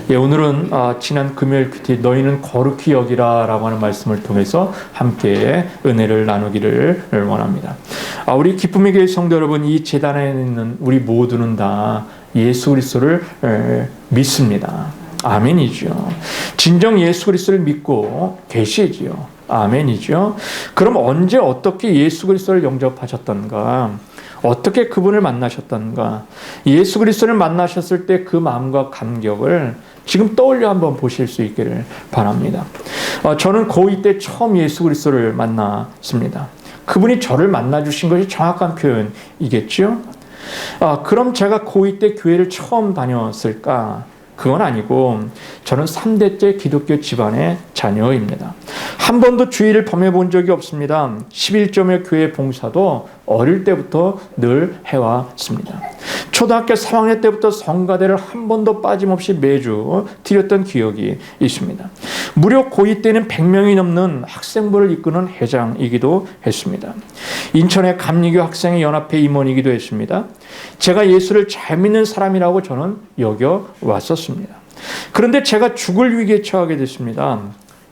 오늘은 지난 금요일 큐티 너희는 거룩히 여기라 라고 하는 말씀을 통해서 함께 은혜를 나누기를 원합니다. 우리 기쁨의 교회 성도 여러분, 이 제단에 있는 우리 모두는 다 예수 그리스도를 믿습니다. 아멘이죠. 진정 예수 그리스도를 믿고 계시지요. 아멘이죠. 그럼 언제 어떻게 예수 그리스도를 영접하셨던가? 어떻게 그분을 만나셨던가? 예수 그리스도를 만나셨을 때 그 마음과 감격을 지금 떠올려 한번 보실 수 있기를 바랍니다. 저는 고2 때 처음 예수 그리스도를 만났습니다. 그분이 저를 만나주신 것이 정확한 표현이겠죠? 그럼 제가 고2 때 교회를 처음 다녔을까? 그건 아니고 저는 3대째 기독교 집안의 자녀입니다. 한 번도 주일을 범해본 적이 없습니다. 11점의 교회 봉사도 어릴 때부터 늘 해왔습니다. 초등학교 3학년 때부터 성가대를 한 번도 빠짐없이 매주 드렸던 기억이 있습니다. 무려 고2 때는 100명이 넘는 학생부를 이끄는 회장이기도 했습니다. 인천의 감리교 학생의 연합회 임원이기도 했습니다. 제가 예수를 잘 믿는 사람이라고 저는 여겨왔었습니다. 그런데 제가 죽을 위기에 처하게 됐습니다.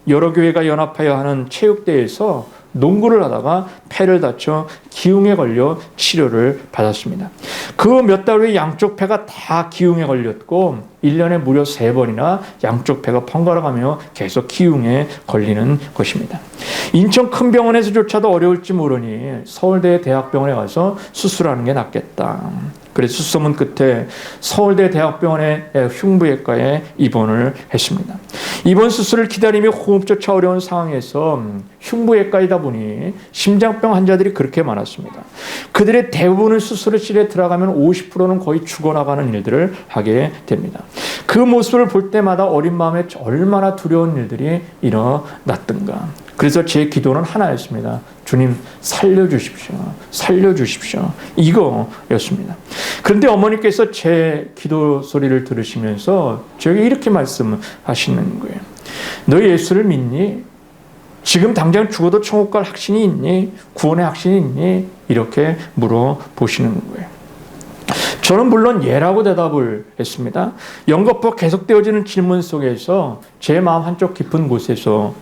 여러 교회가 연합하여 하는 체육대회에서 농구를 하다가 폐를 다쳐 기흉에 걸려 치료를 받았습니다. 그 몇 달 후에 양쪽 폐가 다 기흉에 걸렸고 1년에 무려 3번이나 양쪽 폐가 번갈아가며 계속 기흉에 걸리는 것입니다. 인천 큰 병원에서조차도 어려울지 모르니 서울대 대학병원에 가서 수술하는 게 낫겠다. 그래서 수소문 끝에 서울대 대학병원의 흉부외과에 입원을 했습니다. 입원 수술을 기다리며 호흡조차 어려운 상황에서 흉부외과이다 보니 심장병 환자들이 그렇게 많았습니다. 그들의 대부분은 수술실에 들어가면 50%는 거의 죽어나가는 일들을 하게 됩니다. 그 모습을 볼 때마다 어린 마음에 얼마나 두려운 일들이 일어났던가. 그래서 제 기도는 하나였습니다. 주님 살려주십시오. 살려주십시오. 이거였습니다. 그런데 어머니께서 제 기도 소리를 들으시면서 저에게 이렇게 말씀하시는 거예요. 너 예수를 믿니? 지금 당장 죽어도 천국 갈 확신이 있니? 구원의 확신이 있니? 이렇게 물어보시는 거예요. 저는 물론 예라고 대답을 했습니다. 연거푸 계속되어지는 질문 속에서 제 마음 한쪽 깊은 곳에서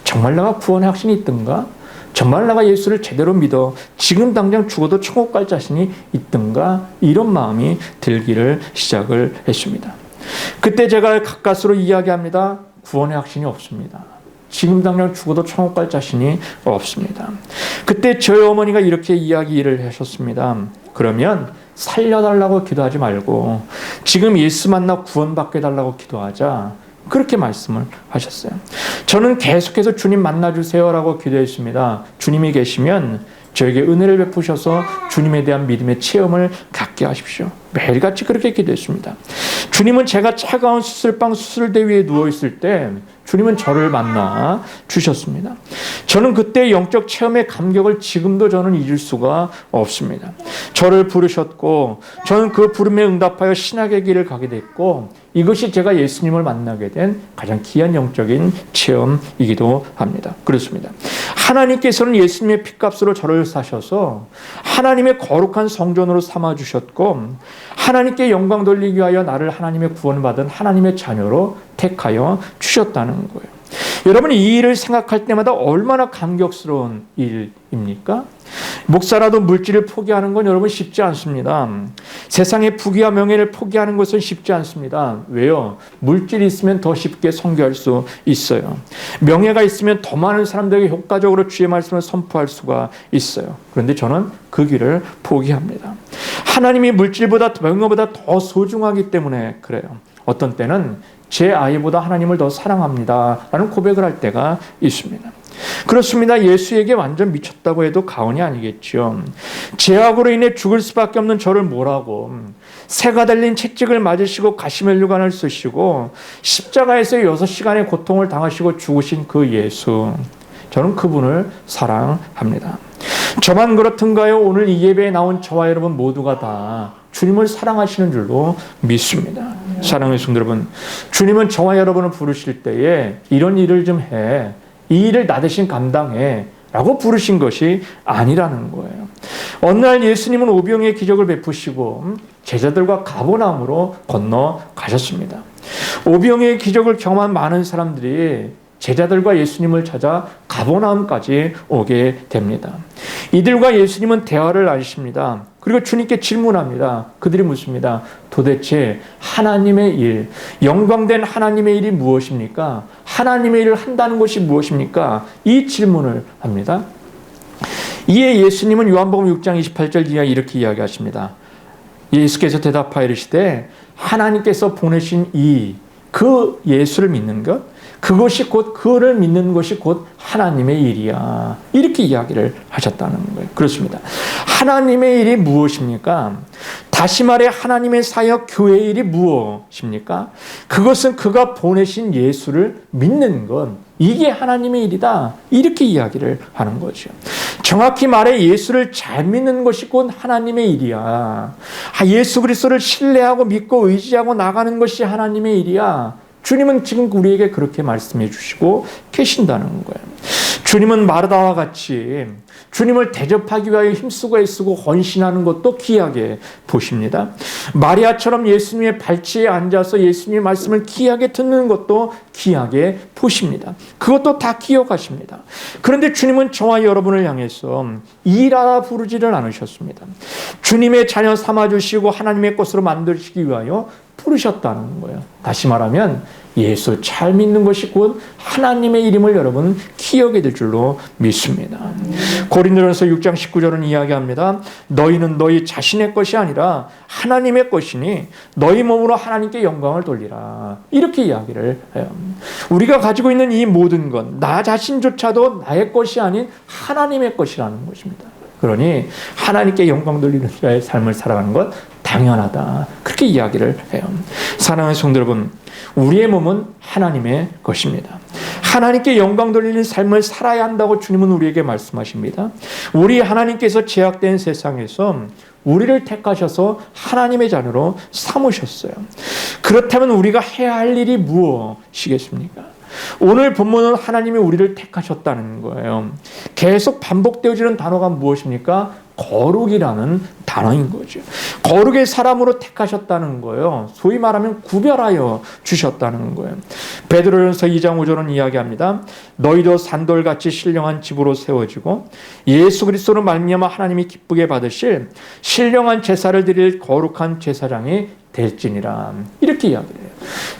정말 내가 구원의 확신이 있던가? 정말 내가 예수를 제대로 믿어 지금 당장 죽어도 천국 갈 자신이 있던가? 이런 마음이 들기를 시작을 했습니다. 그때 제가 가까스로 이야기합니다. 구원의 확신이 없습니다. 지금 당장 죽어도 천국 갈 자신이 없습니다. 그때 저희 어머니가 이렇게 이야기를 하셨습니다. 그러면 살려달라고 기도하지 말고 지금 예수 만나 구원받게 해달라고 기도하자. 그렇게 말씀을 하셨어요. 저는 계속해서 주님 만나주세요라고 기도했습니다. 주님이 계시면 저에게 은혜를 베푸셔서 주님에 대한 믿음의 체험을 갖게 하십시오. 매일같이 그렇게 기도했습니다. 주님은 제가 차가운 수술방 수술대 위에 누워있을 때 주님은 저를 만나 주셨습니다. 저는 그때 영적 체험의 감격을 지금도 저는 잊을 수가 없습니다. 저를 부르셨고 저는 그 부름에 응답하여 신학의 길을 가게 됐고 이것이 제가 예수님을 만나게 된 가장 귀한 영적인 체험이기도 합니다. 그렇습니다. 하나님께서는 예수님의 피값으로 저를 사셔서 하나님의 거룩한 성전으로 삼아주셨고 하나님께 영광 돌리기 위하여 나를 하나님의 구원받은 하나님의 자녀로 택하여 주셨다는 거예요. 여러분 이 일을 생각할 때마다 얼마나 감격스러운 일입니까? 목사라도 물질을 포기하는 건 여러분 쉽지 않습니다. 세상의 부귀와 명예를 포기하는 것은 쉽지 않습니다. 왜요? 물질이 있으면 더 쉽게 선교할 수 있어요. 명예가 있으면 더 많은 사람들에게 효과적으로 주의 말씀을 선포할 수가 있어요. 그런데 저는 그 길을 포기합니다. 하나님이 물질보다 명예보다 더 소중하기 때문에 그래요. 어떤 때는 제 아이보다 하나님을 더 사랑합니다 라는 고백을 할 때가 있습니다. 그렇습니다. 예수에게 완전 미쳤다고 해도 과언이 아니겠죠. 죄악으로 인해 죽을 수밖에 없는 저를 몰아고 새가 달린 채찍을 맞으시고 가시멜류관을 쓰시고 십자가에서 6시간의 고통을 당하시고 죽으신 그 예수, 저는 그분을 사랑합니다. 저만 그렇던가요? 오늘 이 예배에 나온 저와 여러분 모두가 다 주님을 사랑하시는 줄로 믿습니다. 사랑하는 성도 여러분, 주님은 저와 여러분을 부르실 때에 이런 일을 좀 해, 이 일을 나 대신 감당해 라고 부르신 것이 아니라는 거예요. 어느 날 예수님은 오병이의 기적을 베푸시고 제자들과 가버나움으로 건너가셨습니다. 오병이의 기적을 경험한 많은 사람들이 제자들과 예수님을 찾아 가버나움까지 오게 됩니다. 이들과 예수님은 대화를 나누십니다. 그리고 주님께 질문합니다. 그들이 묻습니다. 도대체 하나님의 일, 영광된 하나님의 일이 무엇입니까? 하나님의 일을 한다는 것이 무엇입니까? 이 질문을 합니다. 이에 예수님은 요한복음 6장 28절 이하 이렇게 이야기하십니다. 예수께서 대답하여 이르시되 하나님께서 보내신 그 예수를 믿는 것, 그것이 곧 그를 믿는 것이 곧 하나님의 일이야. 이렇게 이야기를 하셨다는 거예요. 그렇습니다. 하나님의 일이 무엇입니까? 다시 말해 하나님의 사역 교회의 일이 무엇입니까? 그것은 그가 보내신 예수를 믿는 것. 이게 하나님의 일이다. 이렇게 이야기를 하는 거죠. 정확히 말해 예수를 잘 믿는 것이 곧 하나님의 일이야. 예수 그리스도를 신뢰하고 믿고 의지하고 나가는 것이 하나님의 일이야. 주님은 지금 우리에게 그렇게 말씀해 주시고 계신다는 거예요. 주님은 마르다와 같이 주님을 대접하기 위하여 힘쓰고 애쓰고 헌신하는 것도 귀하게 보십니다. 마리아처럼 예수님의 발치에 앉아서 예수님의 말씀을 귀하게 듣는 것도 귀하게 보십니다. 그것도 다 기억하십니다. 그런데 주님은 저와 여러분을 향해서 일하라 부르지를 않으셨습니다. 주님의 자녀 삼아주시고 하나님의 것으로 만드시기 위하여 부르셨다는 거예요. 다시 말하면 예수 잘 믿는 것이 곧 하나님의 이름을 여러분 기억해야 될 줄로 믿습니다. 고린도전서 6장 19절은 이야기합니다. 너희는 너희 자신의 것이 아니라 하나님의 것이니 너희 몸으로 하나님께 영광을 돌리라. 이렇게 이야기를 해요. 우리가 가지고 있는 이 모든 것, 나 자신조차도 나의 것이 아닌 하나님의 것이라는 것입니다. 그러니 하나님께 영광 돌리는 자의 삶을 살아가는 것 당연하다. 그렇게 이야기를 해요. 사랑하는 성도 여러분, 우리의 몸은 하나님의 것입니다. 하나님께 영광 돌리는 삶을 살아야 한다고 주님은 우리에게 말씀하십니다. 우리 하나님께서 제약된 세상에서 우리를 택하셔서 하나님의 자녀로 삼으셨어요. 그렇다면 우리가 해야 할 일이 무엇이겠습니까? 오늘 본문은 하나님이 우리를 택하셨다는 거예요. 계속 반복되어지는 단어가 무엇입니까? 거룩이라는 단어인 거죠. 거룩의 사람으로 택하셨다는 거예요. 소위 말하면 구별하여 주셨다는 거예요. 베드로전서 2장 5절은 이야기합니다. 너희도 산돌같이 신령한 집으로 세워지고 예수 그리스도로 말미암아 하나님이 기쁘게 받으실 신령한 제사를 드릴 거룩한 제사장이 될지니라. 이렇게 이야기해요.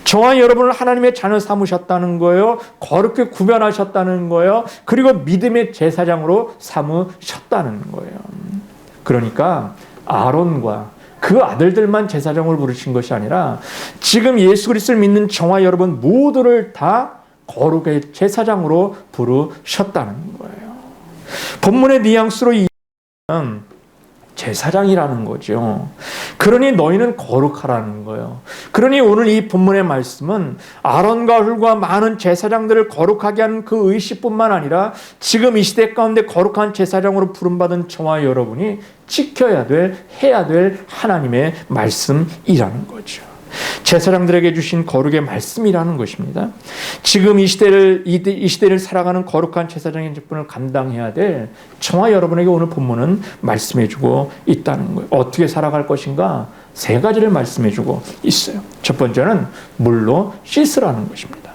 저와 여러분을 하나님의 자녀 삼으셨다는 거예요. 거룩히 구별하셨다는 거예요. 그리고 믿음의 제사장으로 삼으셨다는 거예요. 그러니까 아론과 그 아들들만 제사장을 부르신 것이 아니라 지금 예수 그리스도를 믿는 저와 여러분 모두를 다 거룩의 제사장으로 부르셨다는 거예요. 본문의 뉘앙스로 이해하면 제사장이라는 거죠. 그러니 너희는 거룩하라는 거예요. 그러니 오늘 이 본문의 말씀은 아론과 훌과 많은 제사장들을 거룩하게 하는 그 의식뿐만 아니라 지금 이 시대 가운데 거룩한 제사장으로 부름받은 저와 여러분이 지켜야 될, 해야 될 하나님의 말씀이라는 거죠. 제사장들에게 주신 거룩의 말씀이라는 것입니다. 지금 이 시대를 살아가는 거룩한 제사장의 직분을 감당해야 될 저와 여러분에게 오늘 본문은 말씀해주고 있다는 거예요. 어떻게 살아갈 것인가? 3가지를 말씀해주고 있어요. 첫 번째는 물로 씻으라는 것입니다.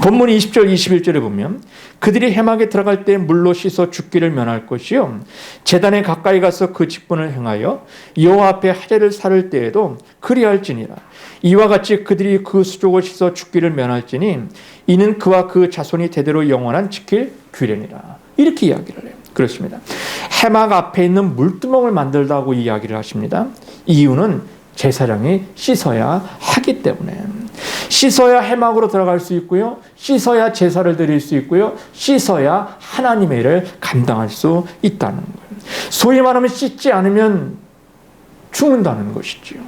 본문 20절 21절에 보면 그들이 회막에 들어갈 때 물로 씻어 죽기를 면할 것이요 제단에 가까이 가서 그 직분을 행하여 여호와 앞에 하제를 살을 때에도 그리할지니라. 이와 같이 그들이 그 수족을 씻어 죽기를 면할지니 이는 그와 그 자손이 대대로 영원한 지킬 규례니라. 이렇게 이야기를 해요. 그렇습니다. 회막 앞에 있는 물두멍을 만들다고 이야기를 하십니다. 이유는 제사장이 씻어야 하기 때문에. 씻어야 회막으로 들어갈 수 있고요. 씻어야 제사를 드릴 수 있고요. 씻어야 하나님의 일을 감당할 수 있다는 거예요. 소위 말하면 씻지 않으면 죽는다는 것이지요.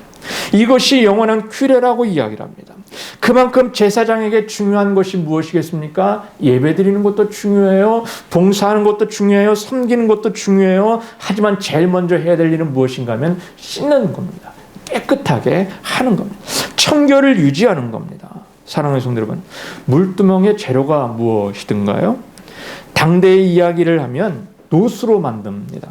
이것이 영원한 규례라고 이야기를 합니다. 그만큼 제사장에게 중요한 것이 무엇이겠습니까? 예배드리는 것도 중요해요. 봉사하는 것도 중요해요. 섬기는 것도 중요해요. 하지만 제일 먼저 해야 될 일은 무엇인가 하면 씻는 겁니다. 깨끗하게 하는 겁니다. 청결을 유지하는 겁니다. 사랑하는 성도 여러분, 물두멍의 재료가 무엇이든가요? 당대의 이야기를 하면 노수로 만듭니다.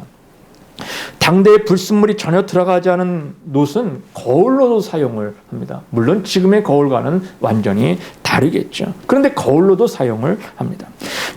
당대의 불순물이 전혀 들어가지 않은 놋은 거울로도 사용을 합니다. 물론 지금의 거울과는 완전히 다르겠죠. 그런데 거울로도 사용을 합니다.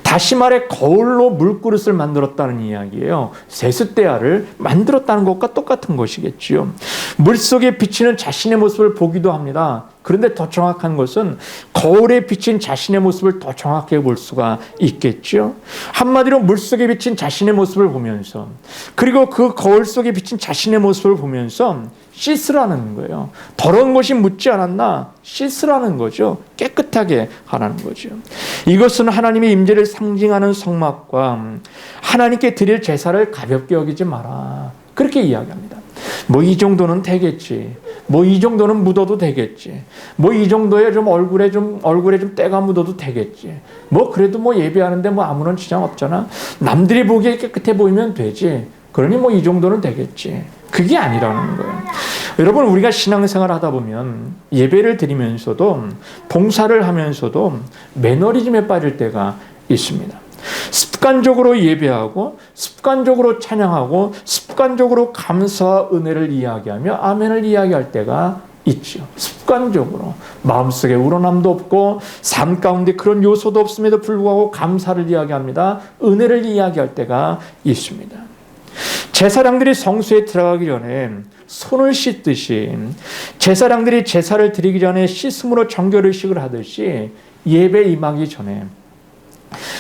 다시 말해 거울로 물그릇을 만들었다는 이야기예요. 세숫대야를 만들었다는 것과 똑같은 것이겠지요. 물속에 비치는 자신의 모습을 보기도 합니다. 그런데 더 정확한 것은 거울에 비친 자신의 모습을 더 정확하게 볼 수가 있겠죠. 한마디로 물속에 비친 자신의 모습을 보면서, 그리고 그 거울 속에 비친 자신의 모습을 보면서 씻으라는 거예요. 더러운 것이 묻지 않았나 씻으라는 거죠. 깨끗하게 하라는 거죠. 이것은 하나님의 임재를 상징하는 성막과 하나님께 드릴 제사를 가볍게 여기지 마라, 그렇게 이야기합니다. 뭐 이 정도는 되겠지, 뭐 이 정도는 묻어도 되겠지, 뭐 이 정도에 좀 얼굴에 좀 때가 묻어도 되겠지, 뭐 그래도 뭐 예배하는데 뭐 아무런 지장 없잖아, 남들이 보기에 깨끗해 보이면 되지, 그러니 뭐 이 정도는 되겠지. 그게 아니라는 거예요. 여러분, 우리가 신앙생활 하다 보면 예배를 드리면서도 봉사를 하면서도 매너리즘에 빠질 때가 있습니다. 습관적으로 예배하고 습관적으로 찬양하고 습관적으로 감사와 은혜를 이야기하며 아멘을 이야기할 때가 있죠. 습관적으로 마음속에 우러남도 없고 삶 가운데 그런 요소도 없음에도 불구하고 감사를 이야기합니다. 은혜를 이야기할 때가 있습니다. 제사장들이 성소에 들어가기 전에 손을 씻듯이 제사장들이 제사를 드리기 전에 씻음으로 정결의식을 하듯이 예배 임하기 전에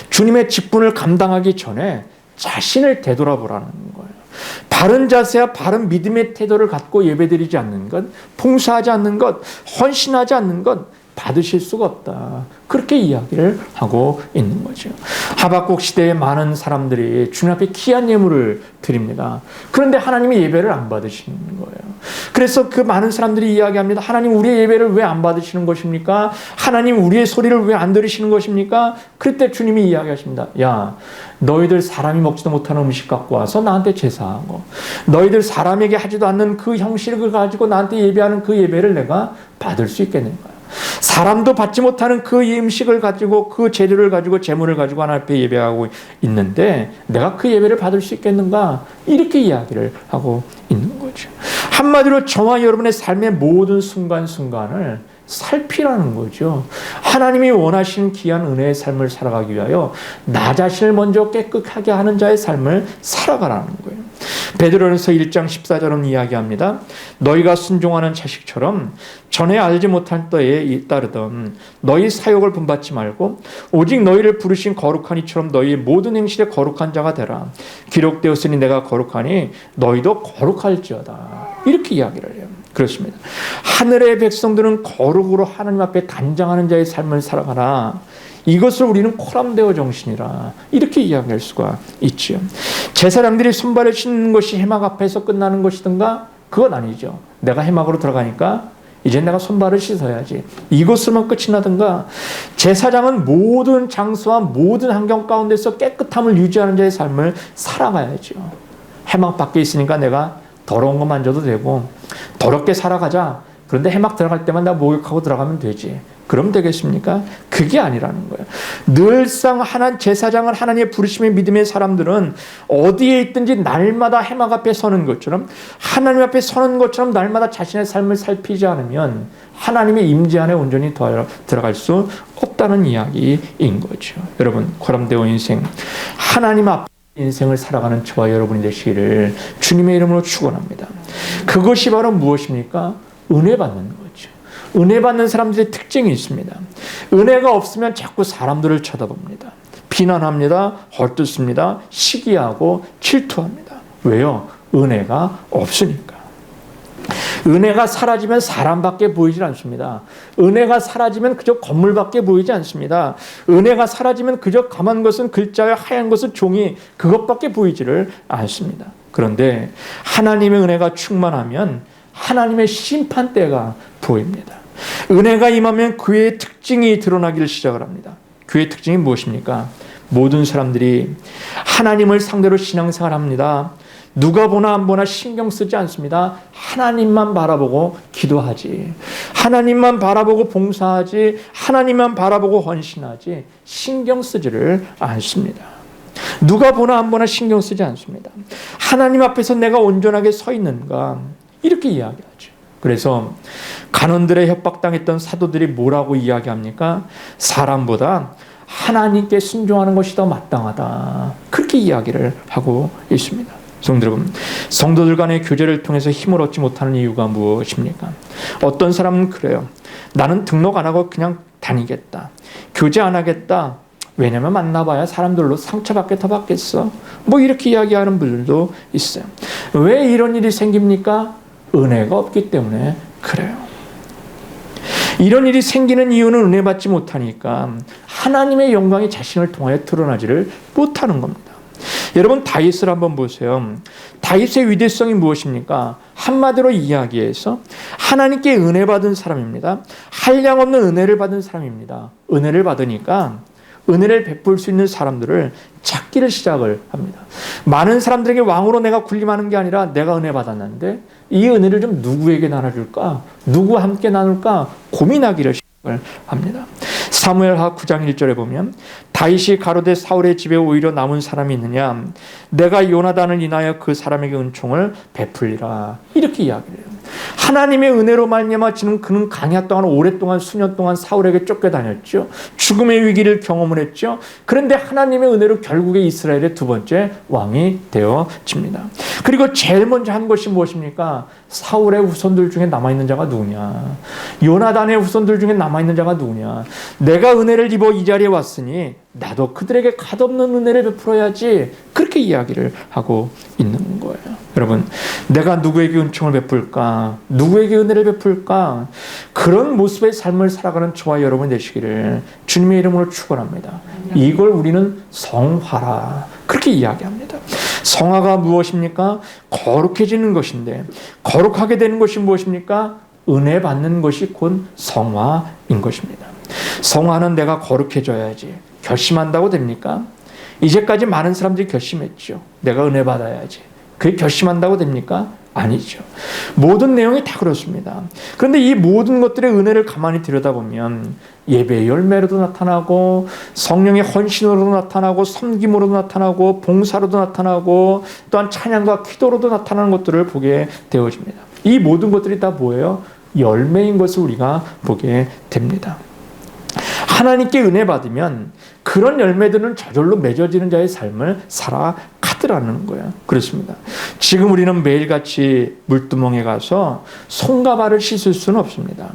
주님의 직분을 감당하기 전에 자신을 되돌아보라는 거예요. 바른 자세와 바른 믿음의 태도를 갖고 예배드리지 않는 것, 봉사하지 않는 것, 헌신하지 않는 것 받으실 수가 없다, 그렇게 이야기를 하고 있는 거죠. 하박국 시대에 많은 사람들이 주님 앞에 귀한 예물을 드립니다. 그런데 하나님의 예배를 안 받으시는 거예요. 그래서 그 많은 사람들이 이야기합니다. 하나님, 우리의 예배를 왜 안 받으시는 것입니까? 하나님, 우리의 소리를 왜 안 들으시는 것입니까? 그때 주님이 이야기하십니다. 야, 너희들 사람이 먹지도 못하는 음식 갖고 와서 나한테 제사하고, 너희들 사람에게 하지도 않는 그 형식을 가지고 나한테 예배하는 그 예배를 내가 받을 수 있겠는가? 사람도 받지 못하는 그 음식을 가지고, 그 재료를 가지고, 재물을 가지고 하나님 앞에 예배하고 있는데 내가 그 예배를 받을 수 있겠는가? 이렇게 이야기를 하고 있는 거죠. 한마디로 저와 여러분의 삶의 모든 순간순간을 살피라는 거죠. 하나님이 원하시는 귀한 은혜의 삶을 살아가기 위하여 나 자신을 먼저 깨끗하게 하는 자의 삶을 살아가라는 거예요. 베드로전서 1장 14절은 이야기합니다. 너희가 순종하는 자식처럼 전에 알지 못할 때에 따르던 너희 사욕을 본받지 말고 오직 너희를 부르신 거룩한 이처럼 너희의 모든 행실에 거룩한 자가 되라. 기록되었으니 내가 거룩하니 너희도 거룩할지어다. 이렇게 이야기를 해요. 그렇습니다. 하늘의 백성들은 거룩으로 하나님 앞에 단장하는 자의 삶을 살아가라. 이것을 우리는 코람데오 정신이라, 이렇게 이야기할 수가 있죠. 제사장들이 손발을 씻는 것이 해막 앞에서 끝나는 것이든가? 그건 아니죠. 내가 해막으로 들어가니까 이제 내가 손발을 씻어야지, 이것으로만 끝이 나든가? 제사장은 모든 장소와 모든 환경 가운데서 깨끗함을 유지하는 자의 삶을 살아가야죠. 해막 밖에 있으니까 내가 더러운 거 만져도 되고 더럽게 살아가자. 그런데 해막 들어갈 때만 내가 목욕하고 들어가면 되지. 그럼 되겠습니까? 그게 아니라는 거예요. 늘상 제사장을 하나님의 부르심의 믿음의 사람들은 어디에 있든지 날마다 해막 앞에 서는 것처럼, 하나님 앞에 서는 것처럼 날마다 자신의 삶을 살피지 않으면 하나님의 임재 안에 온전히 들어갈 수 없다는 이야기인 거죠. 여러분, 코람데오 인생, 하나님 앞에 인생을 살아가는 저와 여러분이 되시기를 주님의 이름으로 축원합니다. 그것이 바로 무엇입니까? 은혜 받는 거죠. 은혜 받는 사람들의 특징이 있습니다. 은혜가 없으면 자꾸 사람들을 쳐다봅니다. 비난합니다. 헐뜯습니다. 시기하고 질투합니다. 왜요? 은혜가 없으니까. 은혜가 사라지면 사람밖에 보이질 않습니다. 은혜가 사라지면 그저 건물밖에 보이지 않습니다. 은혜가 사라지면 그저 감한 것은 글자와 하얀 것은 종이, 그것밖에 보이지를 않습니다. 그런데 하나님의 은혜가 충만하면 하나님의 심판대가 보입니다. 은혜가 임하면 그의 특징이 드러나기를 시작을 합니다. 그의 특징이 무엇입니까? 모든 사람들이 하나님을 상대로 신앙생활합니다. 누가 보나 안 보나 신경 쓰지 않습니다. 하나님만 바라보고 기도하지, 하나님만 바라보고 봉사하지, 하나님만 바라보고 헌신하지, 신경 쓰지를 않습니다. 누가 보나 안 보나 신경 쓰지 않습니다. 하나님 앞에서 내가 온전하게 서 있는가 이렇게 이야기하죠. 그래서 간원들의 협박당했던 사도들이 뭐라고 이야기합니까? 사람보다 하나님께 순종하는 것이 더 마땅하다. 그렇게 이야기를 하고 있습니다. 성도 여러분, 성도들 간의 교제를 통해서 힘을 얻지 못하는 이유가 무엇입니까? 어떤 사람은 그래요. 나는 등록 안 하고 그냥 다니겠다. 교제 안 하겠다. 왜냐면 만나봐야 사람들로 상처받게 더 받겠어. 뭐 이렇게 이야기하는 분들도 있어요. 왜 이런 일이 생깁니까? 은혜가 없기 때문에 그래요. 이런 일이 생기는 이유는 은혜 받지 못하니까 하나님의 영광이 자신을 통하여 드러나지를 못하는 겁니다. 여러분 다윗을 한번 보세요. 다윗의 위대성이 무엇입니까? 한마디로 이야기해서 하나님께 은혜 받은 사람입니다. 한량없는 은혜를 받은 사람입니다. 은혜를 받으니까 은혜를 베풀 수 있는 사람들을 찾기를 시작을 합니다. 많은 사람들에게 왕으로 내가 군림하는 게 아니라 내가 은혜 받았는데 이 은혜를 좀 누구에게 나눠줄까? 누구와 함께 나눌까? 고민하기를 시작을 합니다. 사무엘하 9장 1절에 보면 다윗이 가로되 사울의 집에 오히려 남은 사람이 있느냐? 내가 요나단을 인하여 그 사람에게 은총을 베풀리라. 이렇게 이야기를 해요. 하나님의 은혜로 말미암아 지금 그는 강야 동안 오랫동안 수년 동안 사울에게 쫓겨다녔죠. 죽음의 위기를 경험을 했죠. 그런데 하나님의 은혜로 결국에 이스라엘의 두 번째 왕이 되어집니다. 그리고 제일 먼저 한 것이 무엇입니까? 사울의 후손들 중에 남아있는 자가 누구냐? 요나단의 후손들 중에 남아있는 자가 누구냐? 내가 은혜를 입어 이 자리에 왔으니 나도 그들에게 갓없는 은혜를 베풀어야지. 그렇게 이야기를 하고 있는 거예요. 여러분, 내가 누구에게 은총을 베풀까? 누구에게 은혜를 베풀까? 그런 모습의 삶을 살아가는 저와 여러분 되시기를 주님의 이름으로 축원합니다. 이걸 우리는 성화라 그렇게 이야기합니다. 성화가 무엇입니까? 거룩해지는 것인데 거룩하게 되는 것이 무엇입니까? 은혜 받는 것이 곧 성화인 것입니다. 성화는 내가 거룩해져야지 결심한다고 됩니까? 이제까지 많은 사람들이 결심했죠. 내가 은혜 받아야지. 그게 결심한다고 됩니까? 아니죠. 모든 내용이 다 그렇습니다. 그런데 이 모든 것들의 은혜를 가만히 들여다보면 예배의 열매로도 나타나고 성령의 헌신으로도 나타나고 섬김으로도 나타나고 봉사로도 나타나고 또한 찬양과 기도로도 나타나는 것들을 보게 되어집니다. 이 모든 것들이 다 뭐예요? 열매인 것을 우리가 보게 됩니다. 하나님께 은혜 받으면 그런 열매들은 저절로 맺어지는 자의 삶을 살아가더라는 거예요. 그렇습니다. 지금 우리는 매일같이 물두멍에 가서 손과 발을 씻을 수는 없습니다.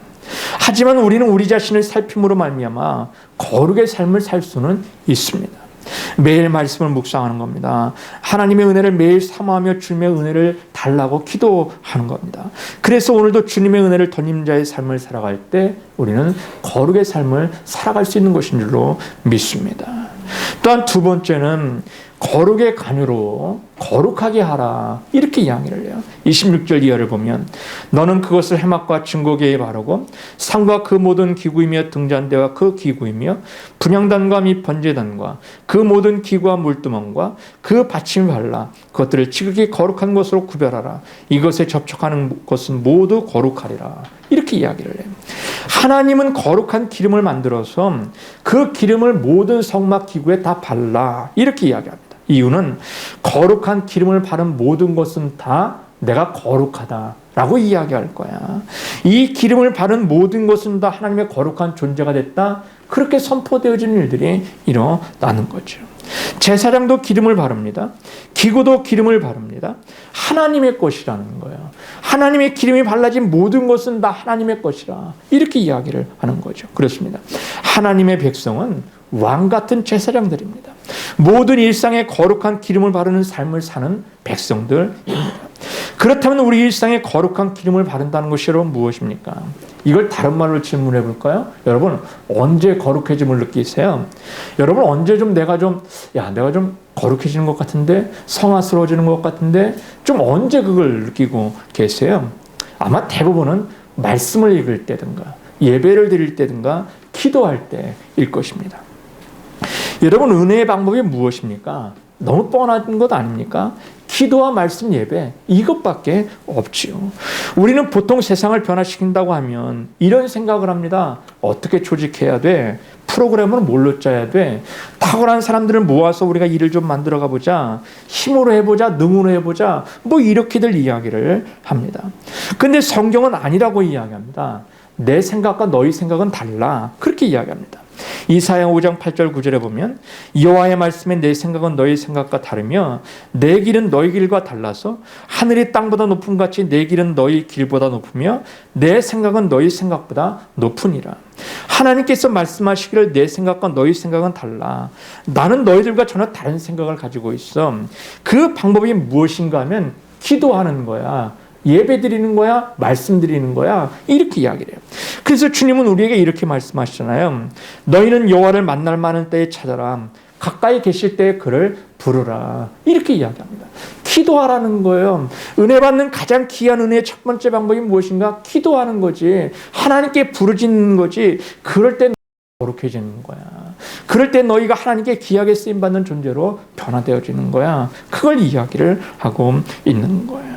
하지만 우리는 우리 자신을 살핌으로 말미암아 거룩의 삶을 살 수는 있습니다. 매일 말씀을 묵상하는 겁니다. 하나님의 은혜를 매일 사모하며 주님의 은혜를 달라고 기도하는 겁니다. 그래서 오늘도 주님의 은혜를 덧입는 자의 삶을 살아갈 때 우리는 거룩의 삶을 살아갈 수 있는 것인 줄로 믿습니다. 또한 두 번째는 거룩의 간유로 거룩하게 하라 이렇게 이야기를 해요. 26절 이하를 보면 너는 그것을 해막과 증거계에 바르고 상과 그 모든 기구이며 등잔대와 그 기구이며 분향단과 및 번제단과 그 모든 기구와 물두멍과 그 받침을 발라 그것들을 지극히 거룩한 것으로 구별하라. 이것에 접촉하는 것은 모두 거룩하리라. 이렇게 이야기를 해요. 하나님은 거룩한 기름을 만들어서 그 기름을 모든 성막 기구에 다 발라 이렇게 이야기합니다. 이유는 거룩한 기름을 바른 모든 것은 다 내가 거룩하다라고 이야기할 거야. 이 기름을 바른 모든 것은 다 하나님의 거룩한 존재가 됐다. 그렇게 선포되어지는 일들이 일어나는 거죠. 제사장도 기름을 바릅니다. 기구도 기름을 바릅니다. 하나님의 것이라는 거예요. 하나님의 기름이 발라진 모든 것은 다 하나님의 것이라 이렇게 이야기를 하는 거죠. 그렇습니다. 하나님의 백성은 왕 같은 제사장들입니다. 모든 일상에 거룩한 기름을 바르는 삶을 사는 백성들입니다. 그렇다면 우리 일상에 거룩한 기름을 바른다는 것이 여러분 무엇입니까? 이걸 다른 말로 질문해 볼까요? 여러분 언제 거룩해짐을 느끼세요? 여러분 언제 내가 좀 거룩해지는 것 같은데 성화스러워지는 것 같은데 좀 언제 그걸 느끼고 계세요? 아마 대부분은 말씀을 읽을 때든가 예배를 드릴 때든가 기도할 때일 것입니다. 여러분 은혜의 방법이 무엇입니까? 너무 뻔한 것 아닙니까? 기도와 말씀 예배, 이것밖에 없지요. 우리는 보통 세상을 변화시킨다고 하면 이런 생각을 합니다. 어떻게 조직해야 돼? 프로그램을 뭘로 짜야 돼? 탁월한 사람들을 모아서 우리가 일을 좀 만들어 가보자. 힘으로 해보자. 능으로 해보자. 뭐 이렇게들 이야기를 합니다. 근데 성경은 아니라고 이야기합니다. 내 생각과 너희 생각은 달라. 그렇게 이야기합니다. 이사야 5장 8절 9절에 보면 여호와의 말씀에 내 생각은 너희 생각과 다르며 내 길은 너희 길과 달라서 하늘이 땅보다 높음 같이 내 길은 너희 길보다 높으며 내 생각은 너희 생각보다 높으니라. 하나님께서 말씀하시기를 내 생각과 너희 생각은 달라. 나는 너희들과 전혀 다른 생각을 가지고 있어. 그 방법이 무엇인가 하면 기도하는 거야. 예배 드리는 거야? 말씀 드리는 거야? 이렇게 이야기를 해요. 그래서 주님은 우리에게 이렇게 말씀하시잖아요. 너희는 여호와를 만날 만한 때에 찾아라. 가까이 계실 때에 그를 부르라. 이렇게 이야기합니다. 기도하라는 거예요. 은혜 받는 가장 귀한 은혜의 첫 번째 방법이 무엇인가? 기도하는 거지. 하나님께 부르짖는 거지. 그럴 때 거룩해지는 거야. 그럴 때 너희가 하나님께 귀하게 쓰임받는 존재로 변화되어지는 거야. 그걸 이야기를 하고 있는 거예요.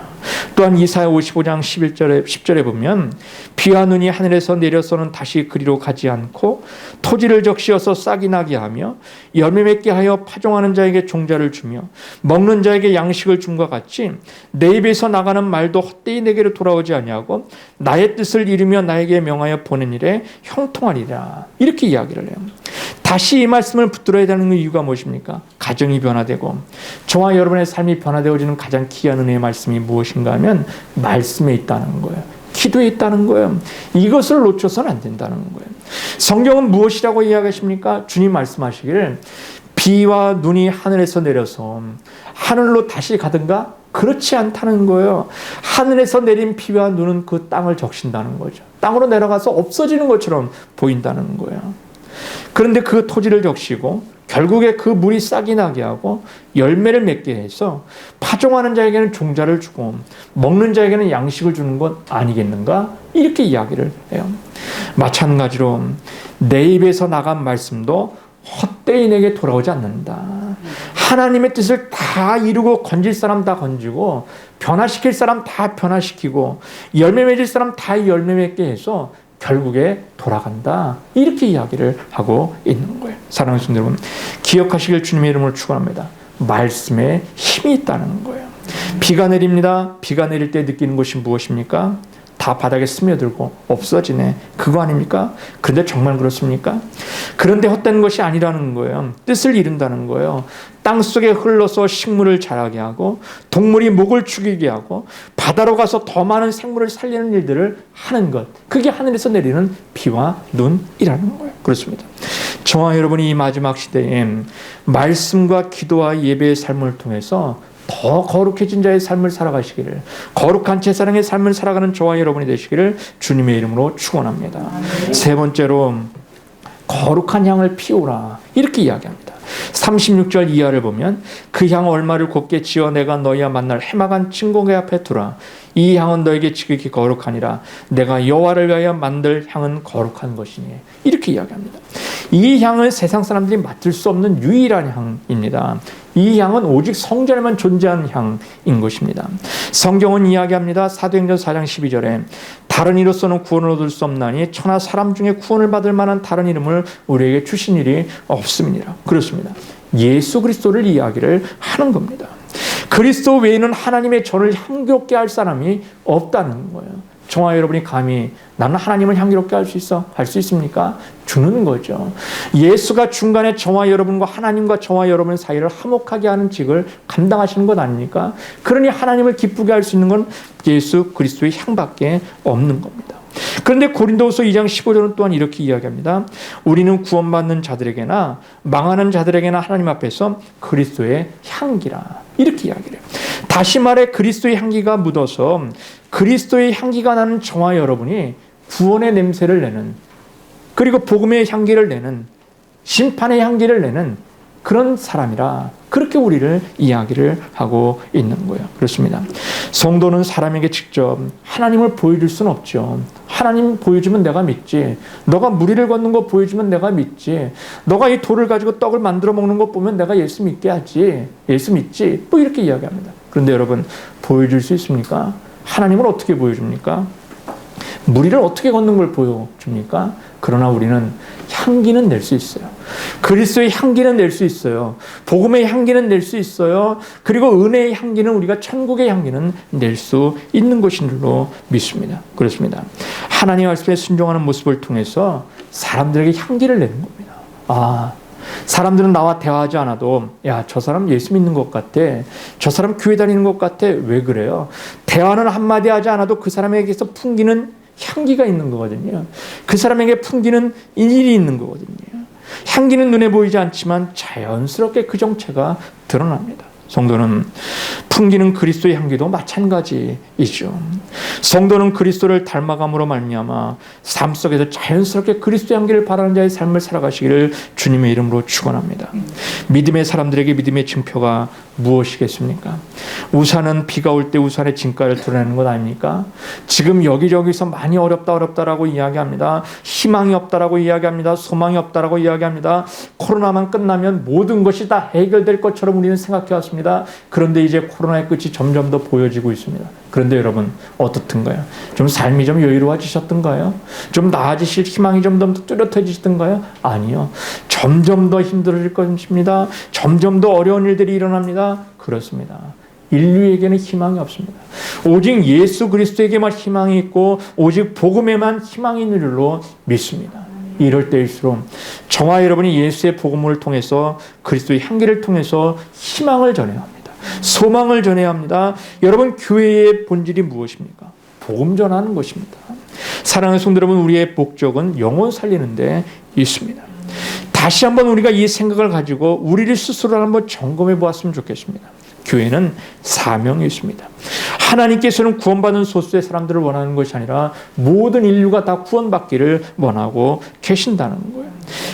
또한 이사야 55장 10절에 보면 비와 눈이 하늘에서 내려서는 다시 그리로 가지 않고 토지를 적시어서 싹이 나게 하며 열매 맺게 하여 파종하는 자에게 종자를 주며 먹는 자에게 양식을 줌과 같이 내 입에서 나가는 말도 헛되이 내게로 돌아오지 아니하고 나의 뜻을 이루며 나에게 명하여 보낸 일에 형통하리라. 이렇게 이야기를 해요. 다시 이 말씀을 붙들어야 되는 이유가 무엇입니까? 가정이 변화되고 저와 여러분의 삶이 변화되어지는 가장 귀한 은혜의 말씀이 무엇인가 하면 말씀에 있다는 거예요. 기도에 있다는 거예요. 이것을 놓쳐서는 안 된다는 거예요. 성경은 무엇이라고 이야기하십니까? 주님 말씀하시기를 비와 눈이 하늘에서 내려서 하늘로 다시 가든가? 그렇지 않다는 거예요. 하늘에서 내린 비와 눈은 그 땅을 적신다는 거죠. 땅으로 내려가서 없어지는 것처럼 보인다는 거예요. 그런데 그 토지를 적시고 결국에 그 물이 싹이 나게 하고 열매를 맺게 해서 파종하는 자에게는 종자를 주고 먹는 자에게는 양식을 주는 것 아니겠는가? 이렇게 이야기를 해요. 마찬가지로 내 입에서 나간 말씀도 헛되이 내게 돌아오지 않는다. 하나님의 뜻을 다 이루고 건질 사람 다 건지고 변화시킬 사람 다 변화시키고 열매 맺을 사람 다 열매 맺게 해서 결국에 돌아간다. 이렇게 이야기를 하고 있는 거예요. 사랑하는 성도 여러분, 기억하시길 주님의 이름으로 축원합니다. 말씀에 힘이 있다는 거예요. 비가 내립니다. 비가 내릴 때 느끼는 것이 무엇입니까? 다 바닥에 스며들고 없어지네. 그거 아닙니까? 그런데 정말 그렇습니까? 그런데 헛된 것이 아니라는 거예요. 뜻을 이룬다는 거예요. 땅속에 흘러서 식물을 자라게 하고 동물이 목을 축이게 하고 바다로 가서 더 많은 생물을 살리는 일들을 하는 것. 그게 하늘에서 내리는 비와 눈이라는 거예요. 그렇습니다. 저와 여러분이 이 마지막 시대에 말씀과 기도와 예배의 삶을 통해서 더 거룩해진 자의 삶을 살아가시기를, 거룩한 제사장의 삶을 살아가는 저와 여러분이 되시기를 주님의 이름으로 축원합니다. 세 번째로 거룩한 향을 피우라. 이렇게 이야기합니다. 36절 이하를 보면 그 향 얼마를 곱게 지어 내가 너희와 만날 해막한 친공의 앞에 두라. 이 향은 너에게 지극히 거룩하니라. 내가 여호와를 위하여 만들 향은 거룩한 것이니. 이렇게 이야기합니다. 이 향은 세상 사람들이 맡을 수 없는 유일한 향입니다. 이 향은 오직 성전에만 존재하는 향인 것입니다. 성경은 이야기합니다. 사도행전 4장 12절에 다른 이로서는 구원을 얻을 수 없나니 천하 사람 중에 구원을 받을 만한 다른 이름을 우리에게 주신 일이 없습니다. 그렇습니다. 예수 그리스도를 이야기를 하는 겁니다. 그리스도 외에는 하나님의 전을 향기롭게 할 사람이 없다는 거예요. 저와 여러분이 감히 나는 하나님을 향기롭게 할 수 있어? 할 수 있습니까? 주는 거죠. 예수가 중간에 저와 여러분과 하나님과 저와 여러분 사이를 화목하게 하는 직을 감당하시는 것 아닙니까? 그러니 하나님을 기쁘게 할 수 있는 건 예수 그리스도의 향밖에 없는 겁니다. 그런데 고린도후서 2장 15절은 또한 이렇게 이야기합니다. 우리는 구원받는 자들에게나 망하는 자들에게나 하나님 앞에서 그리스도의 향기라. 이렇게 이야기를 해요. 다시 말해 그리스도의 향기가 묻어서 그리스도의 향기가 나는 저와 여러분이 구원의 냄새를 내는, 그리고 복음의 향기를 내는, 심판의 향기를 내는 그런 사람이라, 그렇게 우리를 이야기를 하고 있는 거예요. 그렇습니다. 성도는 사람에게 직접 하나님을 보여줄 수는 없죠. 하나님 보여주면 내가 믿지. 너가 무리를 걷는 거 보여주면 내가 믿지. 너가 이 돌을 가지고 떡을 만들어 먹는 거 보면 내가 예수 믿게 하지. 예수 믿지. 뭐 이렇게 이야기합니다. 그런데 여러분, 보여줄 수 있습니까? 하나님을 어떻게 보여줍니까? 무리를 어떻게 걷는 걸 보여줍니까? 그러나 우리는 향기는 낼 수 있어요. 그리스도의 향기는 낼 수 있어요. 복음의 향기는 낼 수 있어요. 그리고 은혜의 향기는, 우리가 천국의 향기는 낼 수 있는 것인 줄로 믿습니다. 그렇습니다. 하나님의 말씀에 순종하는 모습을 통해서 사람들에게 향기를 내는 겁니다. 사람들은 나와 대화하지 않아도, 야, 저 사람 예수 믿는 것 같아, 저 사람 교회 다니는 것 같아. 왜 그래요? 대화는 한마디 하지 않아도 그 사람에게서 풍기는 향기가 있는 거거든요. 그 사람에게 풍기는 일이 있는 거거든요. 향기는 눈에 보이지 않지만 자연스럽게 그 정체가 드러납니다. 성도는 풍기는 그리스도의 향기도 마찬가지이죠. 성도는 그리스도를 닮아감으로 말미암아 삶 속에서 자연스럽게 그리스도의 향기를 바라는 자의 삶을 살아가시기를 주님의 이름으로 축원합니다. 믿음의 사람들에게 믿음의 징표가 무엇이겠습니까? 우산은 비가 올 때 우산의 진가를 드러내는 것 아닙니까? 지금 여기저기서 많이 어렵다라고 이야기합니다. 희망이 없다라고 이야기합니다. 소망이 없다라고 이야기합니다. 코로나만 끝나면 모든 것이 다 해결될 것처럼 우리는 생각해 왔습니다. 그런데 이제 코로나의 끝이 점점 더 보여지고 있습니다. 그런데 여러분, 어떻든가요? 좀 삶이 좀 여유로워지셨던가요? 좀 나아지실 희망이 좀 더 뚜렷해지시던가요? 아니요. 점점 더 힘들어질 것입니다. 점점 더 어려운 일들이 일어납니다. 그렇습니다. 인류에게는 희망이 없습니다. 오직 예수 그리스도에게만 희망이 있고 오직 복음에만 희망이 있는 줄로 믿습니다. 이럴 때일수록 저와 여러분이 예수의 복음을 통해서, 그리스도의 향기를 통해서 희망을 전해야 합니다. 소망을 전해야 합니다. 여러분, 교회의 본질이 무엇입니까? 복음 전하는 것입니다. 사랑하는 성도 여러분, 우리의 목적은 영혼 살리는 데 있습니다. 다시 한번 우리가 이 생각을 가지고 우리를 스스로 한번 점검해 보았으면 좋겠습니다. 교회는 사명이 있습니다. 하나님께서는 구원받은 소수의 사람들을 원하는 것이 아니라 모든 인류가 다 구원받기를 원하고 계신다는 거예요.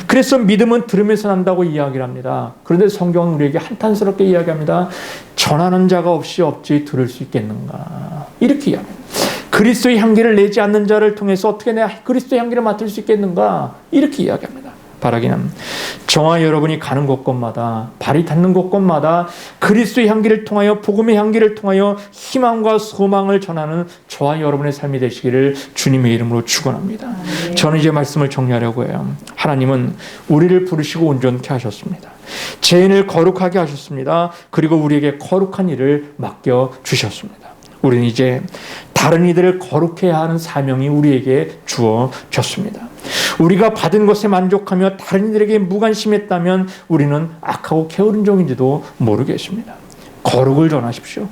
그래서 믿음은 들으면서 난다고 이야기를 합니다. 그런데 성경은 우리에게 한탄스럽게 이야기합니다. 전하는 자가 없이 어찌 들을 수 있겠는가, 이렇게 이야기합니다. 그리스도의 향기를 내지 않는 자를 통해서 어떻게 내가 그리스도의 향기를 맡을 수 있겠는가, 이렇게 이야기합니다. 바라기는 저와 여러분이 가는 곳곳마다, 발이 닿는 곳곳마다 그리스도의 향기를 통하여, 복음의 향기를 통하여 희망과 소망을 전하는 저와 여러분의 삶이 되시기를 주님의 이름으로 축원합니다. 저는 이제 말씀을 정리하려고 해요. 하나님은 우리를 부르시고 온전케 하셨습니다. 죄인을 거룩하게 하셨습니다. 그리고 우리에게 거룩한 일을 맡겨주셨습니다. 우리는 이제 다른 이들을 거룩해야 하는 사명이 우리에게 주어졌습니다. 우리가 받은 것에 만족하며 다른 이들에게 무관심했다면 우리는 악하고 게으른 종인지도 모르겠습니다. 거룩을 전하십시오.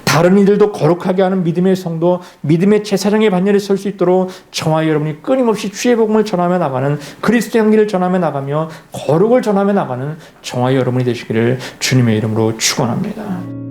다른 이들도 거룩하게 하는 믿음의 성도, 믿음의 제사장의 반열에 설 수 있도록 저와 여러분이 끊임없이 주의 복음을 전하며 나가는, 그리스도의 향기를 전하며 나가며 거룩을 전하며 나가는 저와 여러분이 되시기를 주님의 이름으로 축원합니다.